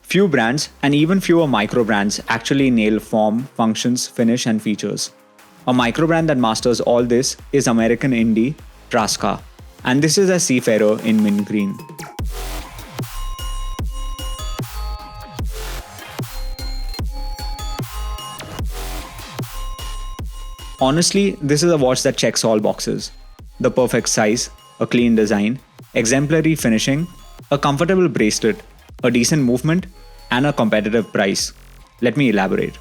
Few brands, and even fewer microbrands, actually nail form, functions, finish, and features. A microbrand that masters all this is American indie Traska, and this is a Seafarer in mint green. Honestly, this is a watch that checks all boxes. The perfect size, a clean design, exemplary finishing, a comfortable bracelet, a decent movement, and a competitive price. Let me elaborate.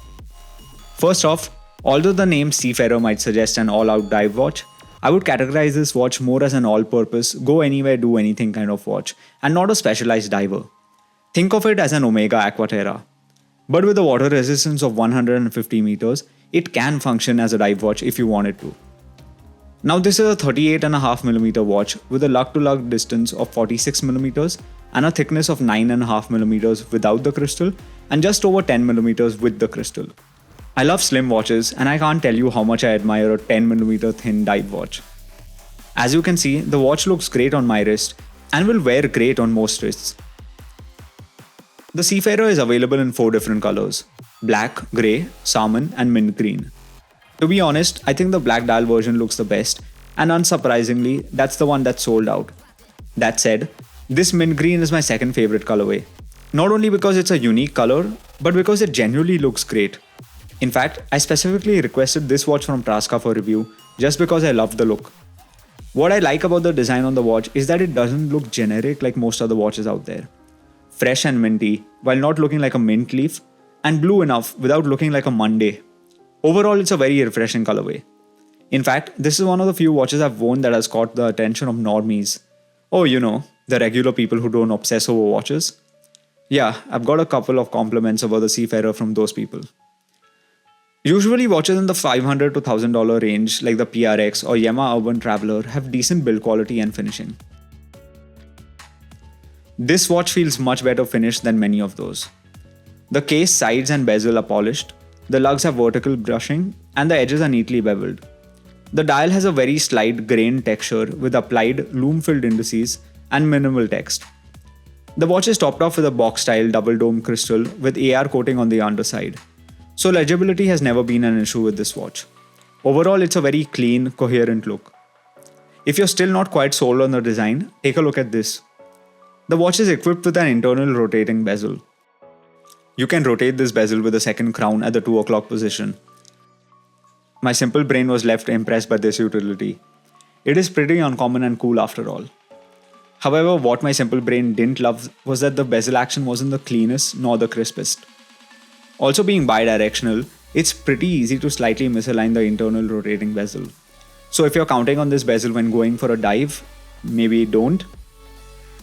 First off, although the name Seafarer might suggest an all-out dive watch, I would categorize this watch more as an all-purpose, go anywhere, do anything kind of watch, and not a specialized diver. Think of it as an Omega Aquaterra. But with a water resistance of 150 meters, it can function as a dive watch if you want it to. Now this is a 38.5mm watch with a lug-to-lug distance of 46mm and a thickness of 9.5mm without the crystal and just over 10mm with the crystal. I love slim watches and I can't tell you how much I admire a 10mm thin dive watch. As you can see, the watch looks great on my wrist and will wear great on most wrists. The Seafarer is available in 4 different colors: black, grey, salmon and mint green. To be honest, I think the black dial version looks the best, and unsurprisingly, that's the one that's sold out. That said, this mint green is my second favorite colorway. Not only because it's a unique color, but because it genuinely looks great. In fact, I specifically requested this watch from Traska for review just because I loved the look. What I like about the design on the watch is that it doesn't look generic like most other watches out there. Fresh and minty, while not looking like a mint leaf, and blue enough without looking like a Monday. Overall, it's a very refreshing colorway. In fact, this is one of the few watches I've worn that has caught the attention of normies. Oh, you know, the regular people who don't obsess over watches. Yeah, I've got a couple of compliments about the Seafarer from those people. Usually watches in the $500 to $1000 range like the PRX or Yamaha Urban Traveler have decent build quality and finishing. This watch feels much better finished than many of those. The case, sides and bezel are polished, the lugs have vertical brushing, and the edges are neatly beveled. The dial has a very slight grain texture with applied loom-filled indices and minimal text. The watch is topped off with a box-style double dome crystal with AR coating on the underside, so legibility has never been an issue with this watch. Overall, it's a very clean, coherent look. If you're still not quite sold on the design, take a look at this. The watch is equipped with an internal rotating bezel. You can rotate this bezel with a second crown at the 2 o'clock position. My simple brain was left impressed by this utility. It is pretty uncommon and cool after all. However, what my simple brain didn't love was that the bezel action wasn't the cleanest nor the crispest. Also being bidirectional, it's pretty easy to slightly misalign the internal rotating bezel. So if you're counting on this bezel when going for a dive, maybe don't.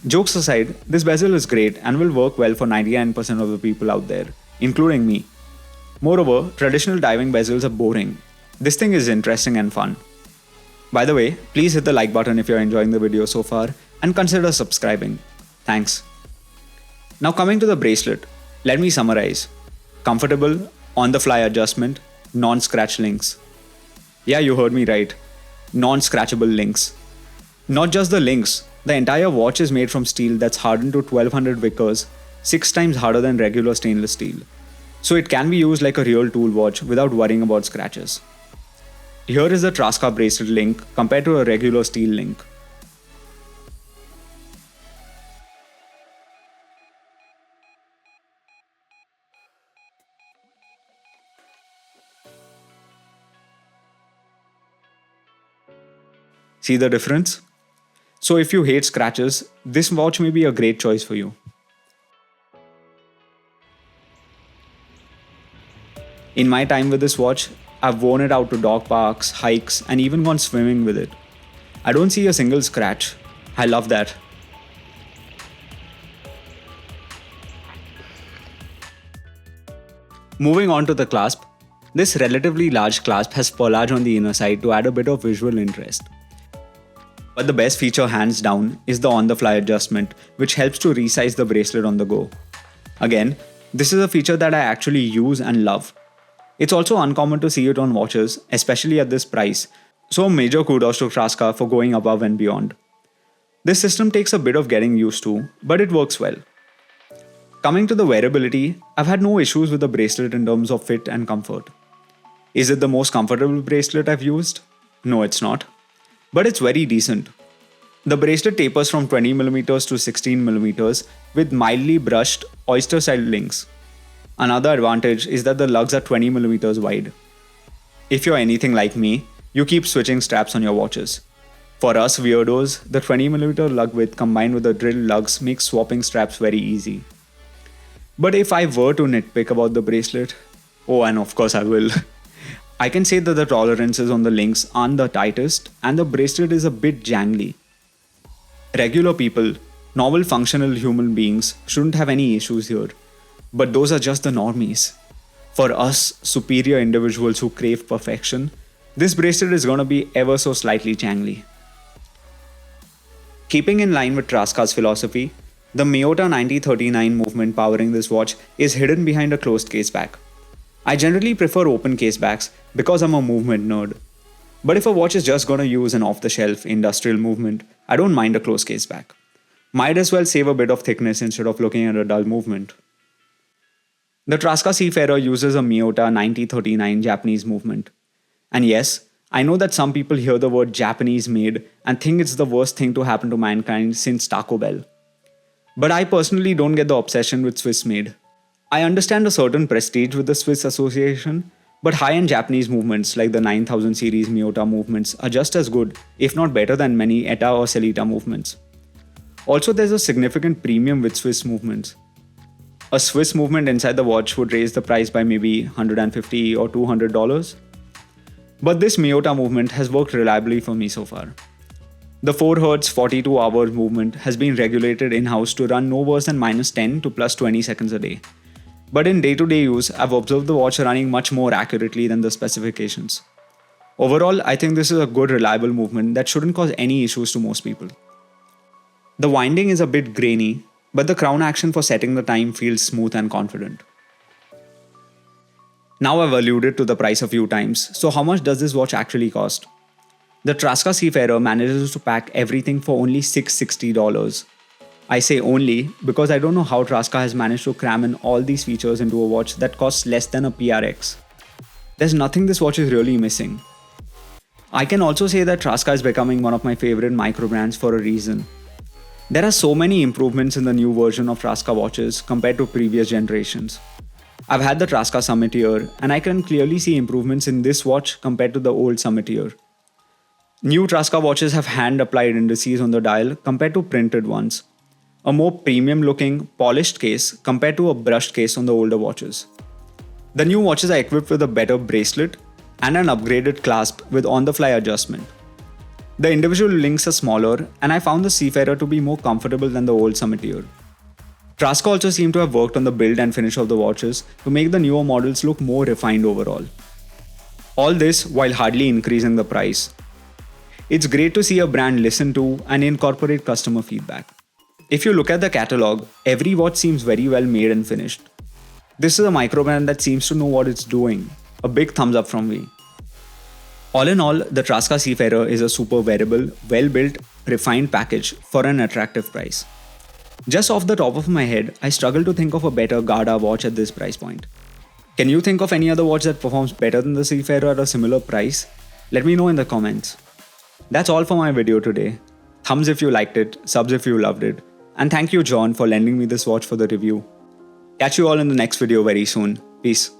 Jokes aside, this bezel is great and will work well for 99% of the people out there, including me. Moreover, traditional diving bezels are boring. This thing is interesting and fun. By the way, please hit the like button if you're enjoying the video so far and consider subscribing. Thanks. Now coming to the bracelet, let me summarize. Comfortable, on-the-fly adjustment, non-scratch links. Yeah, you heard me right. Non-scratchable links. Not just the links. The entire watch is made from steel that's hardened to 1200 Vickers, 6 times harder than regular stainless steel. So it can be used like a real tool watch without worrying about scratches. Here is the Traska bracelet link compared to a regular steel link. See the difference? So if you hate scratches, this watch may be a great choice for you. In my time with this watch, I've worn it out to dog parks, hikes, and even gone swimming with it. I don't see a single scratch. I love that. Moving on to the clasp, this relatively large clasp has perlage on the inner side to add a bit of visual interest. But the best feature hands down is the on-the-fly adjustment, which helps to resize the bracelet on the go. Again, this is a feature that I actually use and love. It's also uncommon to see it on watches, especially at this price, so major kudos to Traska for going above and beyond. This system takes a bit of getting used to, but it works well. Coming to the wearability, I've had no issues with the bracelet in terms of fit and comfort. Is it the most comfortable bracelet I've used? No, it's not. But it's very decent. The bracelet tapers from 20mm to 16mm with mildly brushed oyster-style links. Another advantage is that the lugs are 20mm wide. If you're anything like me, you keep switching straps on your watches. For us weirdos, the 20mm lug width combined with the drilled lugs makes swapping straps very easy. But if I were to nitpick about the bracelet, oh, and of course I will, I can say that the tolerances on the links aren't the tightest and the bracelet is a bit jangly. Regular people, normal functional human beings shouldn't have any issues here, but those are just the normies. For us superior individuals who crave perfection, this bracelet is gonna be ever so slightly jangly. Keeping in line with Traska's philosophy, the Miyota 9039 movement powering this watch is hidden behind a closed case back. I generally prefer open case backs because I'm a movement nerd. But if a watch is just gonna use an off-the-shelf industrial movement, I don't mind a closed case back. Might as well save a bit of thickness instead of looking at a dull movement. The Traska Seafarer uses a Miyota 9039 Japanese movement. And yes, I know that some people hear the word Japanese made and think it's the worst thing to happen to mankind since Taco Bell. But I personally don't get the obsession with Swiss made. I understand a certain prestige with the Swiss association, but high-end Japanese movements like the 9000 series Miyota movements are just as good, if not better than many ETA or Celita movements. Also, there's a significant premium with Swiss movements. A Swiss movement inside the watch would raise the price by maybe $150 or $200. But this Miyota movement has worked reliably for me so far. The 4Hz 42-hour movement has been regulated in-house to run no worse than -10 to +20 seconds a day. But in day-to-day use, I've observed the watch running much more accurately than the specifications. Overall, I think this is a good reliable movement that shouldn't cause any issues to most people. The winding is a bit grainy, but the crown action for setting the time feels smooth and confident. Now I've alluded to the price a few times, so how much does this watch actually cost? The Traska Seafarer manages to pack everything for only $660. I say only because I don't know how Traska has managed to cram in all these features into a watch that costs less than a PRX. There's nothing this watch is really missing. I can also say that Traska is becoming one of my favorite microbrands for a reason. There are so many improvements in the new version of Traska watches compared to previous generations. I've had the Traska Summiteer and I can clearly see improvements in this watch compared to the old Summiteer. New Traska watches have hand-applied indices on the dial compared to printed ones. A more premium-looking, polished case compared to a brushed case on the older watches. The new watches are equipped with a better bracelet and an upgraded clasp with on-the-fly adjustment. The individual links are smaller and I found the Seafarer to be more comfortable than the old Summiteer. Traska also seemed to have worked on the build and finish of the watches to make the newer models look more refined overall. All this while hardly increasing the price. It's great to see a brand listen to and incorporate customer feedback. If you look at the catalog, every watch seems very well made and finished. This is a microbrand that seems to know what it's doing. A big thumbs up from me. All in all, the Traska Seafarer is a super wearable, well-built, refined package for an attractive price. Just off the top of my head, I struggle to think of a better Garda watch at this price point. Can you think of any other watch that performs better than the Seafarer at a similar price? Let me know in the comments. That's all for my video today. Thumbs if you liked it, subs if you loved it, and thank you John for lending me this watch for the review. Catch you all in the next video very soon. Peace.